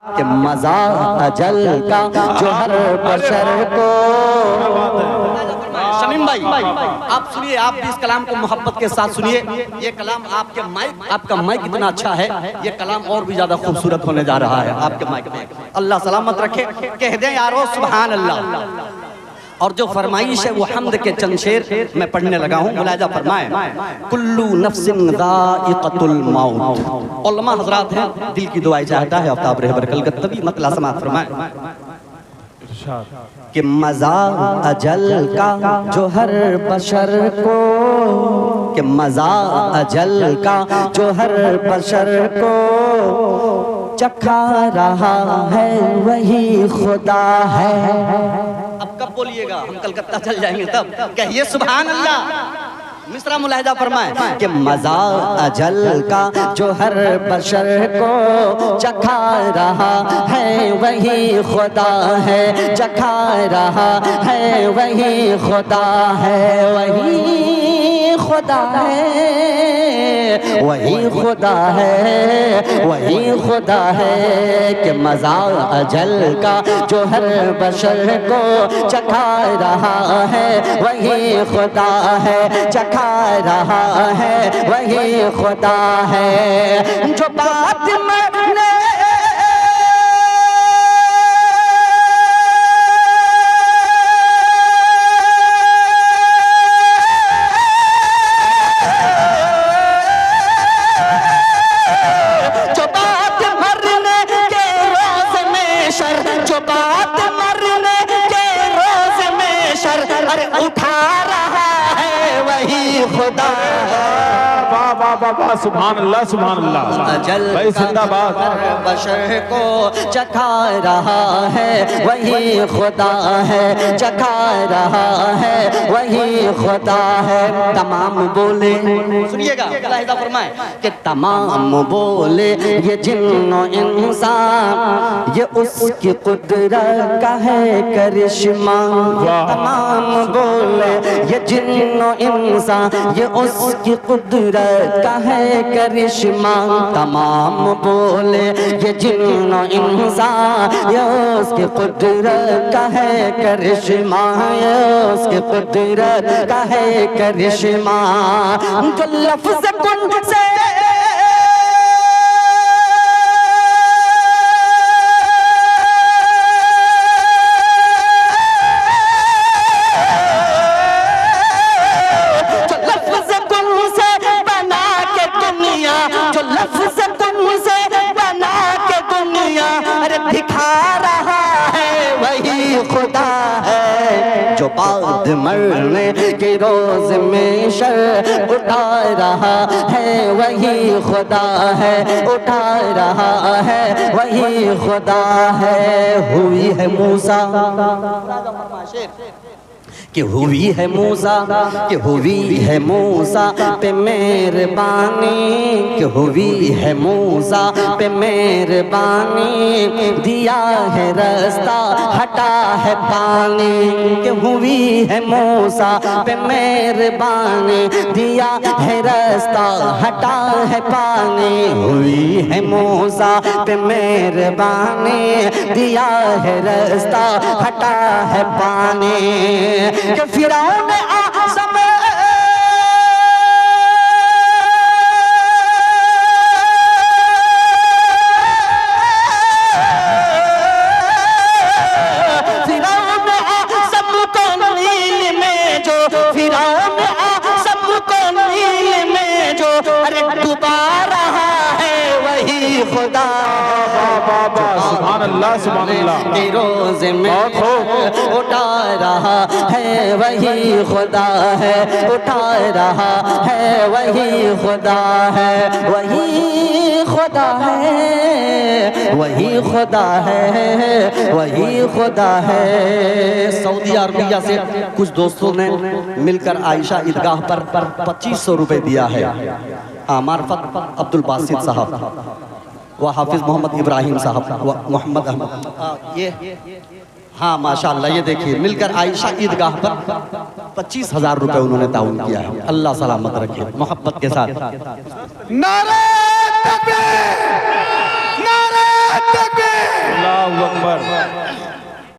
कि मजा अजल का जो हर बशर को। शमीम भाई आप सुनिए, आप भी इस कलाम को मोहब्बत के साथ सुनिए। ये कलाम आपका माइक इतना अच्छा है, ये कलाम और भी ज्यादा खूबसूरत होने जा रहा है आपके माइक में। अल्लाह सलामत रखे। कह दें यारो सुभान अल्लाह। और जो फरमाइश है वो हम्द के चंद शेर मैं पढ़ने लगा हूँ। मुलाहिजा फरमाए, कुल्लू नफ्सिन ज़ाइक़तुल मौत। उलमा हजरात हैं, दिल की दुआएं चाहता है आफ्ताब रहबर कलकत्तवी मतला समात फरमाए कि मज़ा अजल का जो हर बशर को, कि मज़ा अजल का जो हर बशर को चखा रहा है वही खुदा है। अब कब बोलिएगा, हम कलकत्ता चल जाएंगे तब कहिए सुभान अल्लाह। मिस्रा मुलाहिजा फरमाए कि मज़ा अजल का जो हर बशर को चखा रहा है वही खुदा है, चखा रहा है वही खुदा है, वही खुदा है, वही खुदा है, वही खुदा है। कि मज़ा अजल का जो हर बशर को चखा रहा है वही खुदा है, खा रहा है वही खुदा है। जो बात मैंने जो बात मरने के रोज़ में शर, जो बात मरने के रोज़ में शर अरे उठा रहा है वही खुदा। वाह वाह वाह वाह, सुभान अल्लाह सुभान अल्लाह। अजल भाई जिंदाबाद। बशर को चखा रहा है वही खुदा है, चखा रहा है वही खुदा है। तमाम बोले, सुनिएगा मुलाहिजा फरमाए कि तमाम बोले ये जिन्नो इंसान ये उसकी कुदरत का है करिश्मा। तमाम बोले ये जिन्नो इंसान ये उसकी कुदरत का है करिश्मा। तमाम बोले ये जिन्नो इंसान ये उसकी कुदरत का है करिश्मा, ये उसकी कुदरत का है करिश्मा। जो लफ्ज़ कुन से बाद मरने के रोज में शर उठा रहा है वही खुदा है, उठा रहा है वही खुदा है। हुई है मूसा कि हुई है मूसा, कि हुई है मूसा पे मेहरबानी, कि हुई है मूसा पे मेहरबानी। दिया है रास्ता हटा है पानी, कि हुई है मूसा पे मेहरबानी। दिया है रास्ता हटा है पानी, हुई है मूसा पे मेहरबानी। दिया है रास्ता हटा है पानी। कि फिरौन आज़म को नील में जो, फिरौन आज़म को नील में जो अरे डुबा रहा है वही खुदा। सुभान अल्लाह सुभान अल्लाह। रोज़ में उठा रहा है वही खुदा है, उठा रहा है वही खुदा है, वही खुदा है, वही खुदा है, वही खुदा है। सऊदी अरबिया से कुछ दोस्तों ने मिलकर आयशा ईदगाह पर 2500 रुपए दिया है। मार्फत अब्दुल बासित साहब व हाफिज मोहम्मद इब्राहिम साहब व मोहम्मद अहमद, ये हाँ माशाअल्लाह। ये देखिए मिलकर आयशा ईदगाह पर 25,000 रुपए उन्होंने ताउन किया है। अल्लाह सलामत रखे मोहब्बत के साथ। नारे तकबीर, नारे तकबीर। अकबर